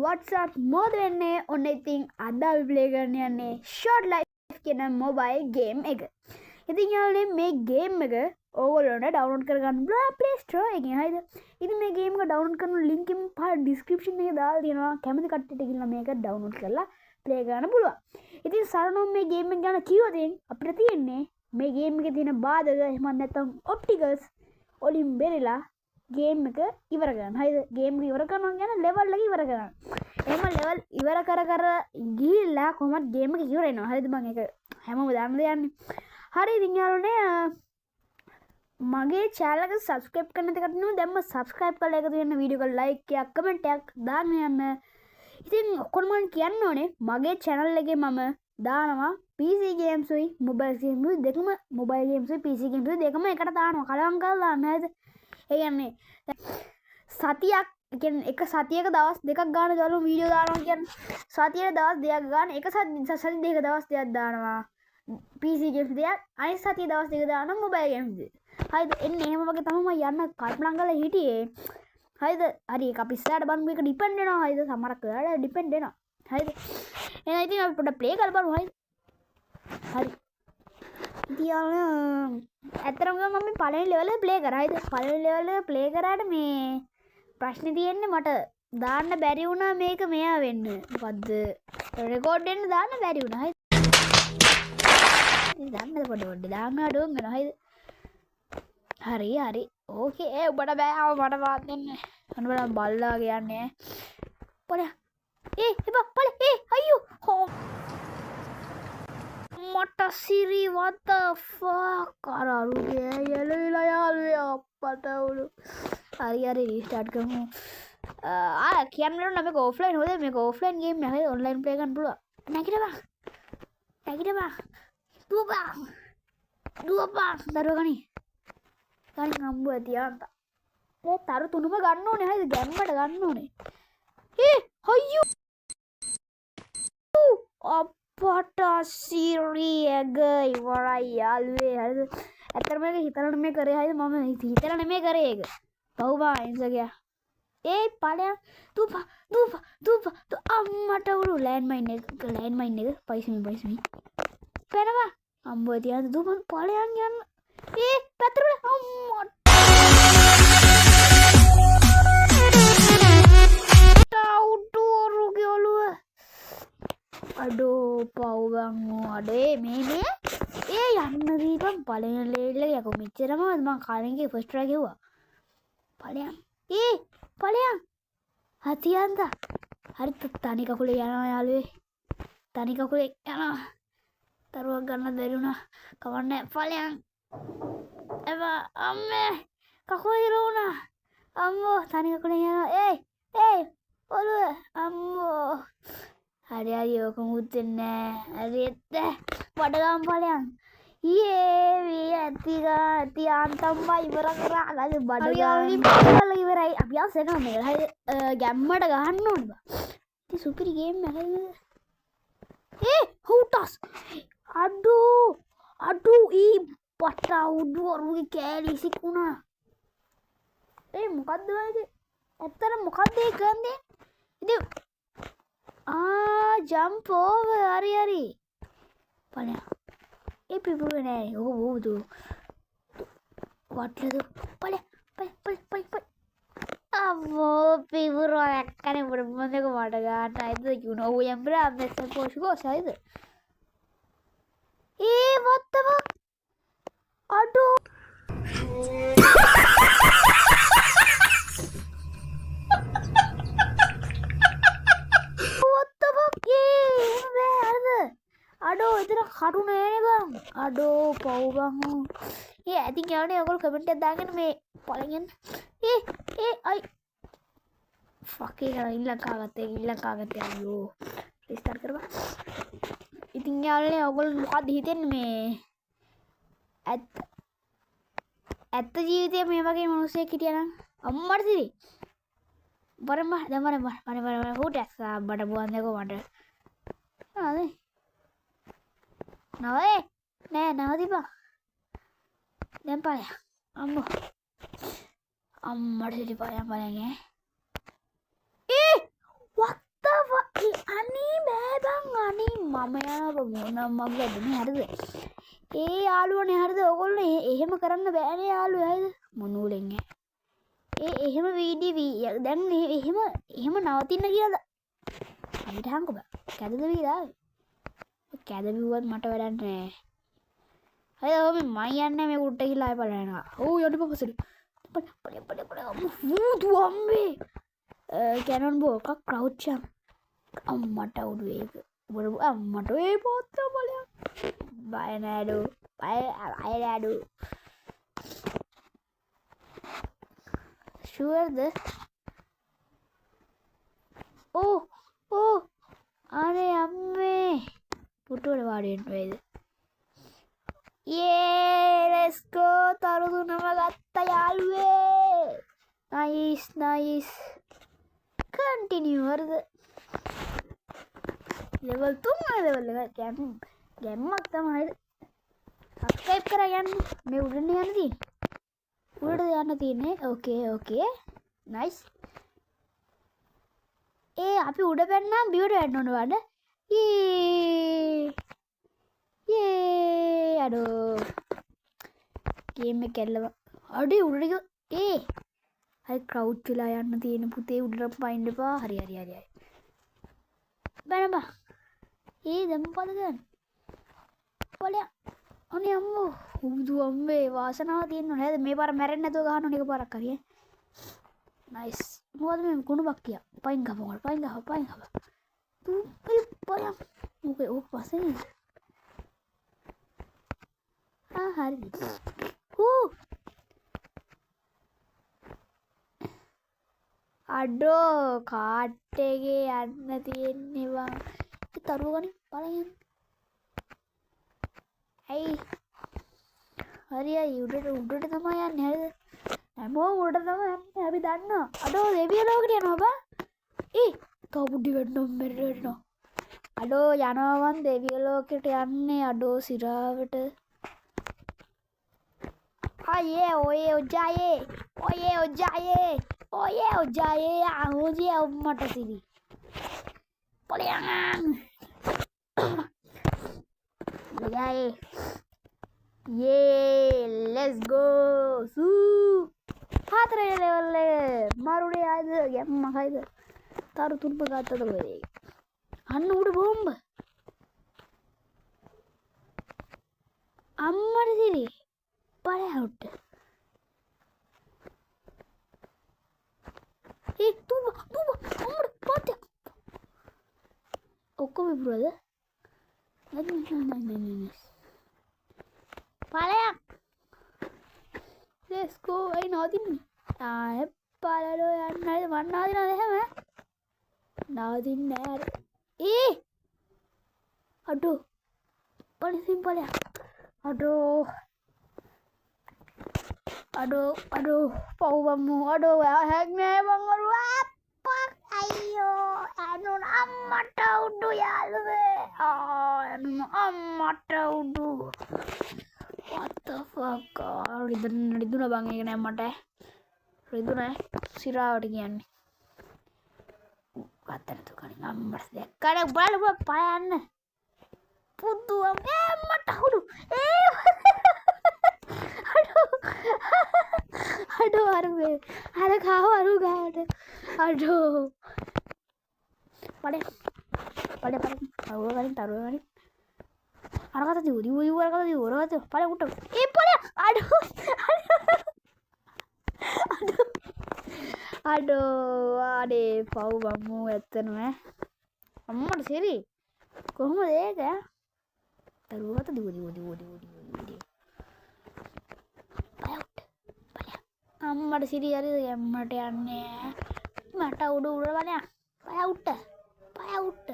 what's up? මොකද වෙන්නේ? ඔන්න ඉතින් අද අපි ප්ලේ කරන්න යන්නේ short life කියන මොබයිල් ගේම් එක. ඉතින් යාළුවනේ මේ ගේම් එක ඕගොල්ලන්ට ඩවුන්ලෝඩ් කරගන්න පුළුවන් Play Store එකෙන්. හරිද? ඉතින් මේ ගේම් එක ඩවුන්ලෝඩ් කරන link එක පහ description එකේ දාලා තියෙනවා. කැමති කට්ටියට ගිහින් මේක ඩවුන්ලෝඩ් කරලා ප්ලේ කරන්න පුළුවන්. ඉතින් සරණම් මේ ගේම් එක ගැන කිව්වොත් අපිට තියෙන්නේ මේ ගේම් එකේ තියෙන බාධක එහෙම නැත්නම් ඔප්ටිකල්ස් වලින් බෙරලා ගේම් එක ඉවර කරන්න. හරිද? ගේම් එක ඉවර කරනවා කියන්නේ ලෙවල් එක ඉවර කරන්න. එහෙම ලෙවල් ඉවර කර ගිහිල්ලා කොහොමද ගේම් එක ඉවර වෙනවා. හරිද? මම ඒක හැමෝම දන්න දෙයක්. හරි ඉතින් යාළුවනේ මගේ channel එක subscribe කරන්න නැති කට්ටිය දැම්ම subscribe කරලා එකතු වෙන්න වීඩියෝ එක like එකක් comment එකක් දාන්න යන්න. ඉතින් ඔක්කොම මම කියන්න ඕනේ මගේ channel එකේ මම දානවා PC games උයි mobile games උයි දෙකම mobile games උයි PC games උයි දෙකම එකට දානවා. කලවම් කරලා දාන්න. හරිද? ඒ කියන්නේ සතියක් කියන්නේ එක සතියක දවස් දෙකක් ගන්න දාලා වීඩියෝ දානවා කියන්නේ සතියේ දවස් දෙකක් ගන්න එක සති දෙක දවස් දෙකක් දානවා PC games දෙකක් අනිත් සතියේ දවස් දෙක දානවා mobile games දෙක. හරිද? එන්නේ එහෙම වගේ තමයි මම යන්න කල්පනා කරලා හිටියේ. හරිද? හරි ඒක අපි ඉස්සරහට බලමු. මේක ඩිපෙන්ඩ් වෙනවා. හරිද? සමහරක් වෙලාවට ඩිපෙන්ඩ් වෙනවා. හරිද? එහෙනම් ඉතින් අපි පොඩ්ඩක් ප්ලේ කරලා බලමු. හරිද? හරි. ඉතින් ඇත්තටම මම පළවෙනි ලෙවල් එක ප්ලේ කරා. හරිද? පළවෙනි ලෙවල් එක ප්ලේ කරාට මේ ප්‍රශ්නේ තියෙන්නේ මට දාන්න බැරි වුණා මේක මෙයා වෙන්න. මොකද්ද? රෙකෝඩ් වෙන්න දාන්න බැරි වුණා. හරිද? ඉතින් දාන්න පොඩ්ඩක් දාන්න අඩුවම වෙනවා. හරිද? හරි. ඕකේ ඔබට බෑ මට වාත් දෙන්න. අන්න බලලා කියන්නේ. පොඩ. එපා පොඩ. අයියෝ. මට සිරි what the fuck අරුගේ යලවිලා යාළුවේ අප්පට උළු. හරි රීස්ටාර්ට් කරමු. කියන්න ඕන මේක ඔෆ්ලයින් හොද මේක ඔෆ්ලයින් ගේම් එකක්. හරි ඔන්ලයින් ප්ලේ කරන්න පුළුවන්. නැගිටපන්. දුවපන්. දරුවා ගනි අම්බුව තියන්න. ඒ තරු තුනම ගන්න ඕනේ. හරිද? ගැම්මට ගන්න ඕනේ. අයියෝ අපට සිරි එක ඉවරයි යාළුවේ. හරිද? ඇත්තටම මේක හිතලා නෙමෙයි කරේ. හරිද? මම හිතලා නෙමෙයි කරේ ඒක. බහුබා ඉන්සගියා. පලයන් දුප අම්මට උරු ලෑන්ඩ්මයින් එක පයිසමි පැනවා අම්බුව තියන්න දුපන් පලයන් යන්න. පැතුර අම්මට ටවුටුවරුගේ ඔළුව අඩෝ පව්ගංෝ අඩේ මේ යන්න දීපන් පලෙන ලේල්ල යකු මිච්චරම මං කාලගේ ෆස්ට්‍රා කිව්වා. පලයන් හතියන්ද හරිත තනිකකුලේ යනවා යාළුවේ. තනිකකුලේ යනවා තරුවක් ගන්න බැරිුණා කවන්න පලයන් අම්මේ කකුල හිරුණා අම්මෝ තනිකකුලේ යනවා. ඔළුව අම්මෝ හරි ඕක මුත්තෙන්නේ හරිත් වඩගම් පලයන් ඇති අන්තම්බා ඉවර කරා ගල බඩ ඉවරයි අපියා සෙනම හරි ගැම්මට ගහන්න ඕන ති සුපිරි ගේම් හුටස් අඩු පට්ටා උඩුවරුගේ කෑලිසික් වුණා. මොකක්ද වයිද ඇත්තර මොකක්දේ කරන්නේ ඉති ජම්පෝව හරි පලයා පිපුුව නෑ ඕබූතු වටලද පල අමෝ පිවුරුව ඇක්කන පුරමදක මට ගාට අයිද යුණ ඔහු යම්බර අමස පෝෂිකෝ සයිද වත්තම අඩු අඩෝ එතන කටු නෑනේ බං. අඩෝ පව්බං. ඇති කියන්නේ ඔයගොල්ලෝ කමෙන්ට් එකක් දාගෙන මේ පළගෙන අයි ෆක් එක ඉල්ලංකා ගත්තේ අයියෝ. රිස්ටාර්ට් කරපන්. ඉතින් යාළුවනේ ඔයගොල්ලෝ මොකද්ද හිතන්නේ මේ ඇත්ත ජීවිතේ මේ වගේ මිනිස්සෙක් හිටියනම් අම්මට සිරි. බරම දැන් හුටස් බඩ බුවන් දෙකෝ මට. ආනේ නෑ නවතිපා දැන් පලයන් අම්මෝ අම්මට සිටි පලයන් what මම යනවා මොනවා මග වැඩනේ හරිද? ඒ යාළුවනේ හරිද? ඔයගොල්ලෝ එහෙම කරන්න බෑනේ යාළුවෝ හරිද? මොනෝලෙන් එහෙම වීඩියෝ දැන් එහෙම නවතින්න කියලා අපිට හංගු බෑ. කැදද වීරා? කැද බිව්වත් මට වැඩක් නෑ. හරි ඔය මම යන්නේ මේ උඩට ගිහලා ආයෙ බලනවා. ඔව් යන්න පස්සට. පඩ වූ අම්මේ. කැනන් බෝ එකක් ක්‍රවුච් එක. අම්මට උඩු ඒක. අම්මට ඒ පොත්ත බලයක්. බය නෑඩෝ. බය නෑඩෝ. ෂුවර්ද? ඕ අනේ අම්මේ. පුටුවල වාඩි වෙන්න වේද? let's go තරුදුනම ගත්තා යාළුවේ. nice continue වරද level 3 level එක ගැම්මක් තමයි. subscribe කරා යන්න මේ උඩට යන්න තියෙන්නේ. okay nice. අපි උඩ පැන්නම් බියට යන්න ඕන වඩ. අඩෝ ගේම් එක කැල්ලව අඩේ උඩට හරි ක්‍රවුච් වෙලා යන්න තියෙන පුතේ උඩට පයින්න එපා. හරි බැනපා. දැන් මොකද ගන්න පොලයක් අනේ අම්මෝ උදු අම්මේ වාසනාව තියෙන්න ඕනේ නේද? මේ පාර මැරෙන්නේ නැතුව ගහන්න ඕනේ එකපාරක් හරිය. nice. මොකද මේ කුණුබක් කියා පයින් ගහපන් පයින් ගහ තු පයම් මොකේ ඕක පස්සේ නේද? හරි අඩෝ කාට් එකේ යන්න තියෙන්නේ වා. තරුව ගනි බලයන්. ඇයි හරි උඩට තමයි යන්නේ හරිද? හැමෝම උඩට තමයි යන්නේ අපි දන්නවා. අඩෝ දෙවියන් ලෝකෙට යනවා බා. තව බුද්ධි වෙන්නම් මෙරෙන්න. අඩෝ යනවා වන් දෙවියන් ලෝකෙට යන්නේ අඩෝ සිරාවට. oye ojaye ahoje අම්මට සිරි පොලියන් let's go හතරේ ලෙවල් එක මරුනේ ආයිද ගැම්මකයිද තරු තුර්ප ගත්තද ඔය අන්න උඩ බෝම්බ අම්මට සිරි පලයවුට tuba අම්මට පාතයක් ඔක්කොම විපුරද පලයක් let's go අයි නවතින්නේ ආයෙ පලලෝ යන්න හරිද මන් නවතිනවද එහෙම නවතින්නේ නෑ අඩෝ පලිසින් පලයක් අඩෝ පව්වම්මු අඩෝ හැක් නෑ බං අප්පක් අයියෝ ඇනුන අම්මට උඩු යාළුවේ ඇනුන අම්මට උඩු what the fuck රිදුන බං ඒක නෑ මට රිදුන සිරාවට කියන්නේ අතනතු කලින් අම්මට දැක්කඩ බලපුවා පයන්න පුදුම මට උඩු අඩෝ අරුවේ අර කාව අරු ගාවට අඩෝ පඩ තරුව ගනින් අරකට දිවුදි වරකට දිවරගත පල උට පල අඩෝ ආඩේ පව් බම්මු ඇත්තනව අම්මට සිරි කොහොම දේක තරුවත දිවදි අම්මට සිරි හරි එම්මට යන්නේ මට උඩ බලයක් පයවුට්ට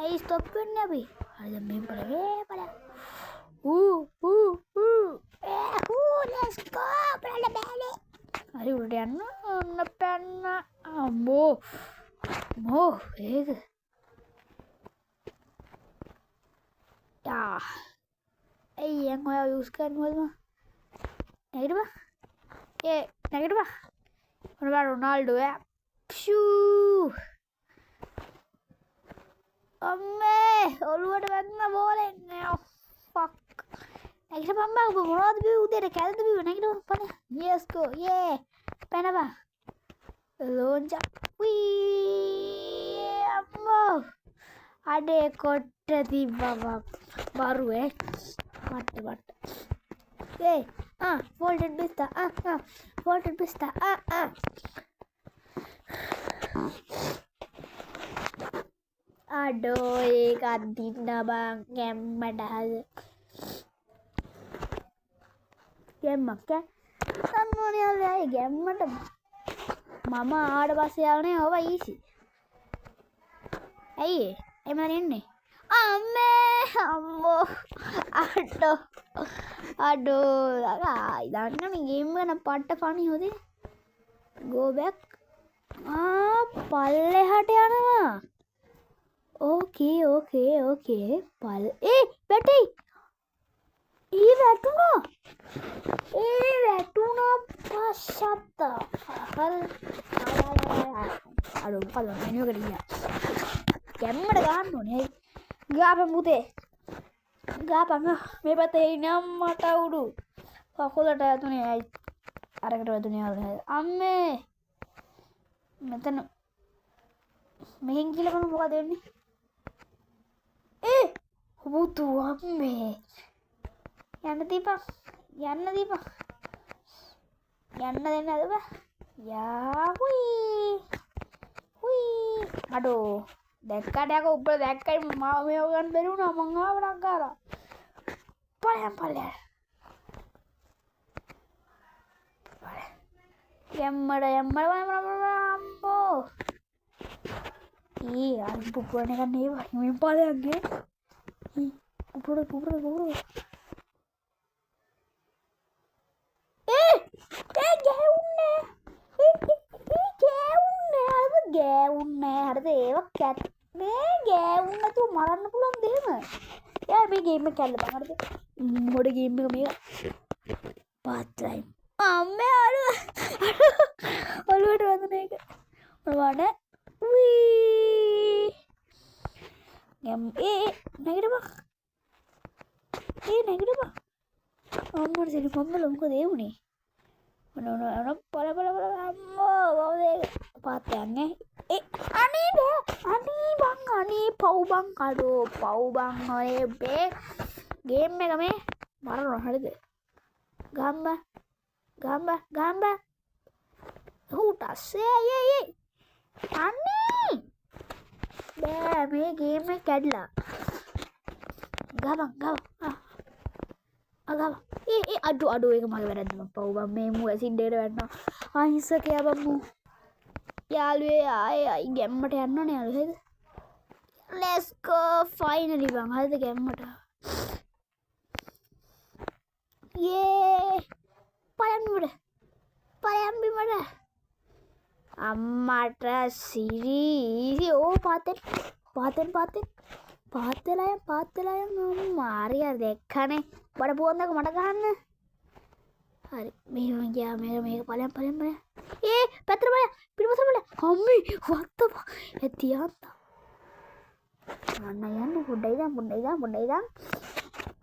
ඇයි ස්ටොප් වෙන්නේ අපි හරි මේ බලය let's go බලන්න බෑනේ හරි උඩට යන්න ඔන්න පැන්න අම්මෝ ඒක ඇයි යන් ඔයා යූස් කරනවද නැගිටපා මොනවා රොනාල්ඩෝ ෂූ අම්මේ ඔළුවට වැදුනා බෝලෙන්. ෆක්. නැගිටපන් බං. ඔබ මොනවද බිව්වේ උදේට? කැල්ද බිව්වේ? නැගිටපන් පණ. Yes go. Yeah. පැනපන්. ලෝන්ජා. වී අම්මෝ. අඩේ කොට්ට තිබ්බා බරුවේ. වට්ට. Hey, folded pista. Folded pista. Aduh, ikan tinda bang, gemma dah. Gemma क्या? Tanmoni alai gemma dah. Mama ada pasal ni apa isi? Aye, mana ini? Ammo. Aduh, ඉදන්න මේ ගේම් එක නම් පට්ට funny හොදේ. Go back. පල්ලෙහාට යනවා. Okay. වැටෙයි. වැටුණා. පස්සත්ත. අර බලන්න මෙනුවකට ගියා. කැම්මට ගන්න ඕනේ. ගාපන් පුතේ. ගාපන් මේ පැත්තේ ඉන්නම් මට උඩු. කකුලට ඇතුනේ අයි අරකට වැදුනේ ආවද අම්මේ මෙතන මෙහෙන් කියලා බලමු මොකද වෙන්නේ පුතු අම්මේ යන්න දීපන් යන්න දෙන්නද බෑ යා හුයි අඩෝ දැක්කට යක උඹ දැක්කයි මාව මේව ගන්න බැරි වුණා මං ආව නංගාලා පලයන් යම්මඩ අම්මෝ අර පුපුරන එක නේ වහිමින් පලයන්ගේ පුපුර ගෑවුන්නේ හරිද ඒව කැට් මේ ගෑවුන්න තු මරන්න පුළුවන් දෙම යා මේ ගේම් එක කැල්ල බං හරිද මොඩ ගේම් එක මේක පාත්ලයි අම්මේ ඔළුවට වැදුන එක මොනවද වී නැගිටපන් අම්මට සෙලි පම්මල මොකද ඒ වුනේ පල අම්මෝ පාත් යන්නේ අනේ පව් බං අඩෝ පව් බං ඔය බේ ගේම් එක මේ මරනවා හරිද ගම්බ හුටස්සේ අනේ බෑ මේ ගේම් එක කැඩලා ගමන් අඩු ඒක මගේ වැරද්ද මම පව් බං මේ මු ඇසිඩේට වැටෙනවා අහිංසකයා බං මු යාළුවේ ආයේ ගැම්මට යන්න ඕනේ යාළුවෝ හරිද let's go finally බං හරිද ගැම්මට යේ පයන් බිමට අම්මට සිරි ඕ පාතෙලා යන් මාරිය දැක්කනේ බඩ පුවන්දක මට ගහන්න හරි මෙහෙම ගියා මේක පලයන් පැත්තට බලන්න පිටිපස්සට බලන්න අම්මේ වත්තප ඇතියන්තා අන්න යන්න පොඩ්ඩයි දාන්න මඩ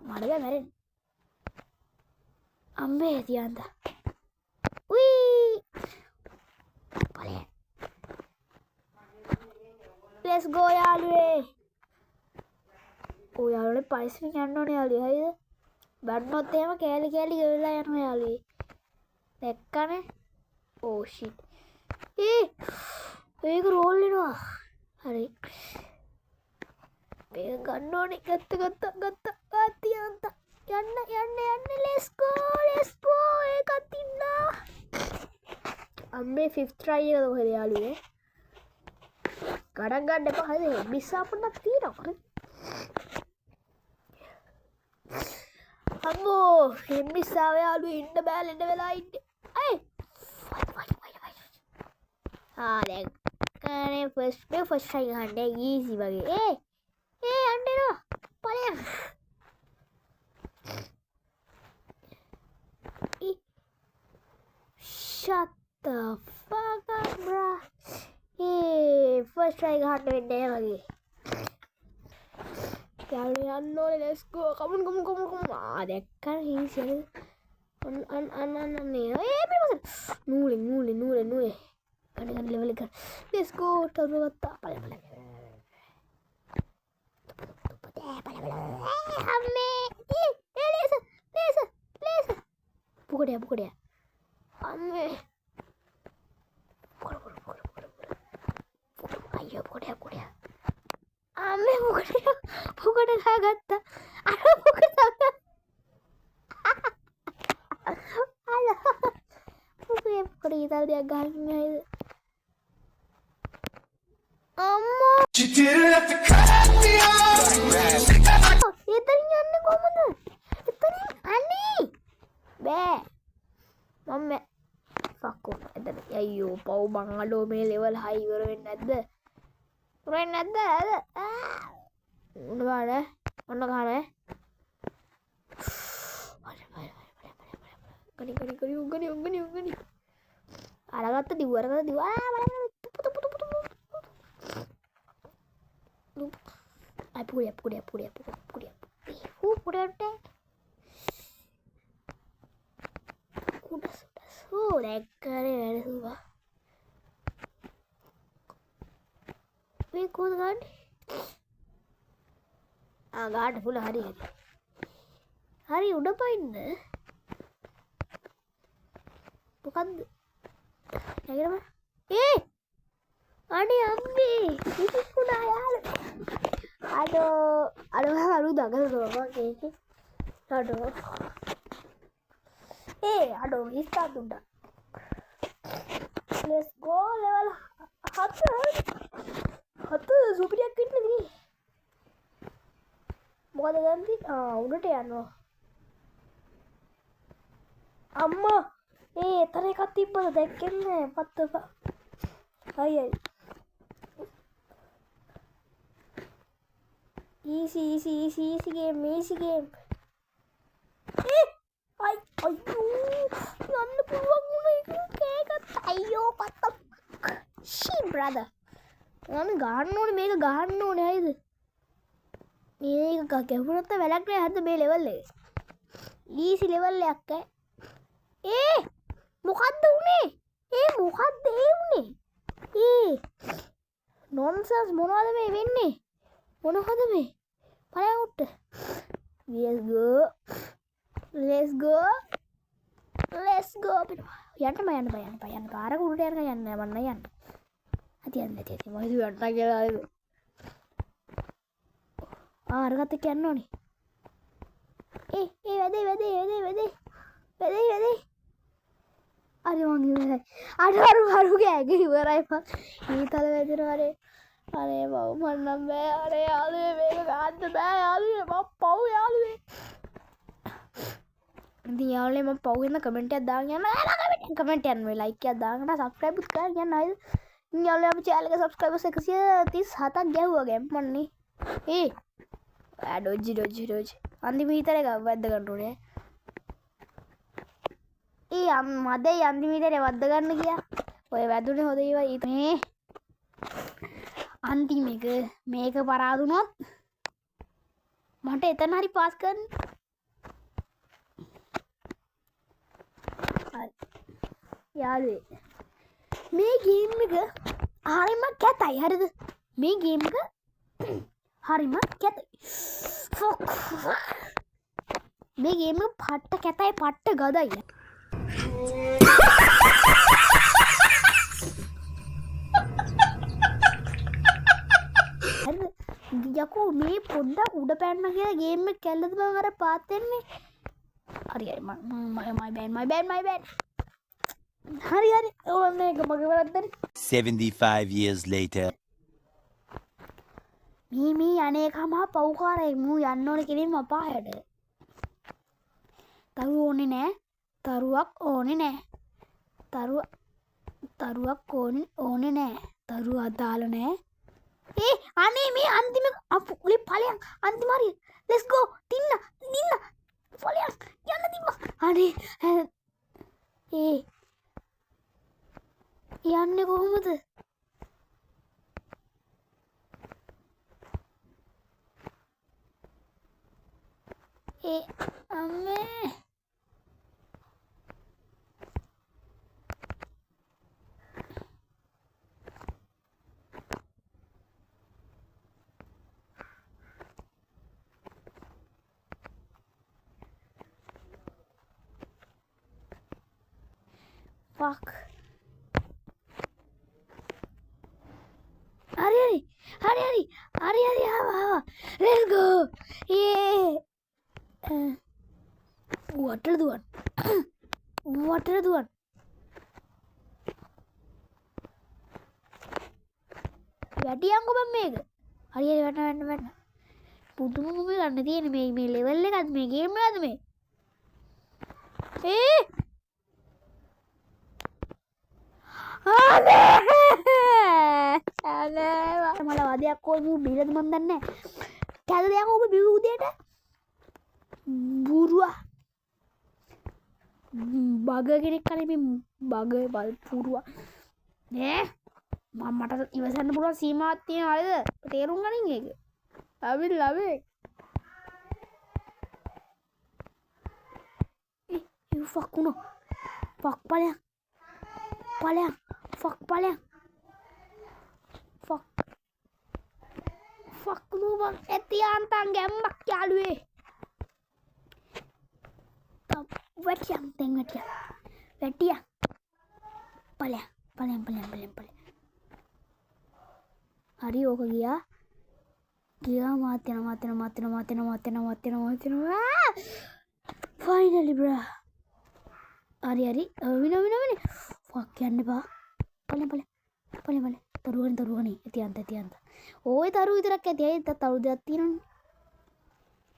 මැරෙන්න අම්මේ ඇතියන්තා උයි පලයන් let's go යාළුවේ ඔයාලට පරිස්සමෙන් යන්න ඕනේ යාළුවේ හරිද බැන්නොත් එහෙම කෑලි ගෙවිලා යනවා යාළුවේ දැක්කනේ ඕ ෂිට් ඒක රෝල් වෙනවා හරි මේක ගන්න ඕනේ ගත්තා තියන්ත යන්න let's go ඒකත් ඉන්නා අම්මේ 5th try එකද කොහෙද යාළුවේ ගණන් ගන්න එපා හරිද මිස්සාපුණක් තියෙනවා හරි අම්මෝ මිස්සාව යාළුවේ ඉන්න බෑ ලෙඩ වෙලා ඉන්නේ දැන් කනේ ෆස්ට් try ගන්න easy වගේ යන්න එනවා පලයන් shut the fuck up bruh first try ගන්න වෙන්නේ වගේ යාළුවෝ යන්න ඕනේ let's go come on දැක්කම හීසියල අන්න ඒ පිටපස්ස නූලේ ගන්න ලෙවල් එක let's go තව ගත්තා පළ අම්මේ ලේස පුකඩය අම්මේ අයියෝ පුකඩය අම්මේ පුකඩ ගත්තා අර පුකඩ පුකඩ ඉතල් දෙයක් ගන්න නේද අම්මෝ එතනින් යන්නේ කොහමද එතනින් අනේ බෑ මම ෆක්කෝ එතන අයියෝ පව් මං අඩෝ මේ ලෙවල් හයි ඉවර වෙන්නේ නැද්ද ඔන්න ගානේ උගනි අරගත්ත දිව පුඩිය දැක්කනේ වැඩසුවා මේ කොහොමද ගන්නේ ගාඩ පුල හරි උඩ පයින්න මොකද්ද නැගිටම අනේ අම්මේ ඉතිකුණා යාළුවා අඩෝ දඟලනවා කේකේ අඩෝ ඉස්සා දුන්නා let's go level 7 සුපිරියක් ඉන්නේ මොකද ගන්නේ උඩට යනවා අම්මා එතන එකක් තිබ්බද දැක්කේ පත්තපා අය easy game අයියෝ යන්න පුළුවන් වුණා ඒක කෑගත්ත අයියෝ පත්ත shit brother මම ගහන්න ඕනේ හරිද මේක ගැහුණොත් වැඩක් නෑ හරිද මේ ලෙවල් එක easy level එකක් මොකද්ද උනේ nonsense මොනවද මේ වෙන්නේ මොනවද මේ පලයන් උට්ට let's go යන්න පාරක උඩට යන්න මන්න යන්න ඇති මම යන්න කියලා අරකට යන්න ඕනේ වැඩේ අර මං ඉවරයි අරු ගෑගේ ඉවරයි පා ඊතල වැදෙනවනේ අනේ බව් මන්නම් බෑ අනේ යාළුවේ මේක ගන්න බෑ යාළුවේ මම පව් යාළුවේ ඉතින් යාළුවේ මම පව් වෙන කමෙන්ට් එකක් දාගෙන යන්න කමෙන්ට් යන්න මේ ලයික් එකක් දාගෙන සබ්ස්ක්‍රයිබ් උත් කරගෙන යන්න හරිද ඉතින් යාළුවේ අපේ channel එක සබ්ස්ක්‍රයිබර්ස් 137ක් ගැහුවා ගැම්මන්නේ ඩොජ් අන්තිම හිතරේ වැද්ද ගන්න ඕනේ මදේ අන්තිමීටේ වද්ද ගන්න ගියා ඔය වැදුනේ හොද ඒවා මේ අන්තිම එක මේක පරාදුනොත් මට එතන හරි පාස් කරන්න හරි යාළුවේ මේ ගේම් එක හරිම කැතයි හරිද මේ ගේම් එක හරිම කැතයි මේ ගේම් එක පට්ට කැතයි පට්ට ගදයි යකෝ මේ පොඩ්ඩක් උඩ පැන්න කියලා ගේම් එක කැල්ලද මම අර පාත් වෙන්නේ හරි my bad හරි ඕන්න එක මගේ වැරද්දනේ 75 years later මේ අනේකම පව්කාරයෙක් මූ යන්න ඕනේ කෙලින්ම අපායට තරුවක් ඕනේ නෑ තරුව අදාළ නෑ අනේ මේ අන්තිම අපුලේ ඵලයන් අන්තිම හරිය let's go දින්න ඵලයන් යන්න තිබ්බා අනේ යන්නේ කොහොමද ඒ අම්මේ fuck hari ආවා let's go yeah water දුවන් වැටියන්කො බම් මේක හරි වැටන්න පුදුම මේ ගන්න තියෙන මේ ලෙවල් එකත් මේ ගේම් එකද මේ මල වදයක් කෝ බිලද මන් දන්න කැද දෙයක් ඔබ බිවූදයට බුරුවා බග කෙනෙක් කන මේ බග බල් පුරුවා නෑ මට ඉවසන්න පුළුවන් සීමාවක් තියෙන අයද තේරුම් ගනින් ඒක අවිල් ලබේ ෆක් වුණා ෆක් ඵලයක් ෆක් ලුවන් ඇතියාන්තන් ගැම්මක් යාළුවේ වැටියන් තෙන් වැටිය පලයන් හරි ඕක ගියා මාත්‍යන ෆයිනලි බ්‍රා හරි වින ෆක් යන්න බා පලෙ තරුවනි ඇතියන්ත ඕය තරු විතරක් ඇති ඇයි තරු දෙයක් තියෙනවනේ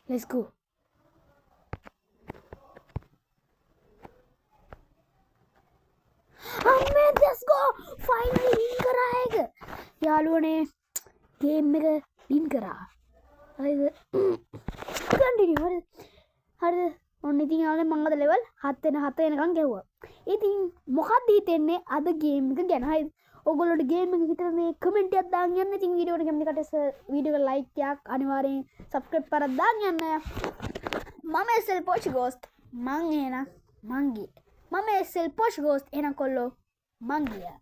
let's go අම්මේ let's go finally win කරා එක යාළුවනේ ගේම් එක win කරා හරිද continue හරිද ඔන්න ඉතින් යාළුවනේ මම අද level 7 වෙනකන් ගැහුවා ඉතින් මොකක්ද හිතෙන්නේ අද ගේම් එක ගැන හරිද ඔගොල්ලොට ගේම් එක හිතන මේ කමෙන්ට් එකක් දාන්න යන්න ඉතින් වීඩියෝ එකට කැමති කට්ටිය වීඩියෝ එක ලයික් එකක් අනිවාර්යෙන් සබ්ස්ක්‍රයිබ් කරලා දාන්න යන්න මම SL Posh Ghost මං SL Posh Ghost එන කොල්ලෝ මං ගියා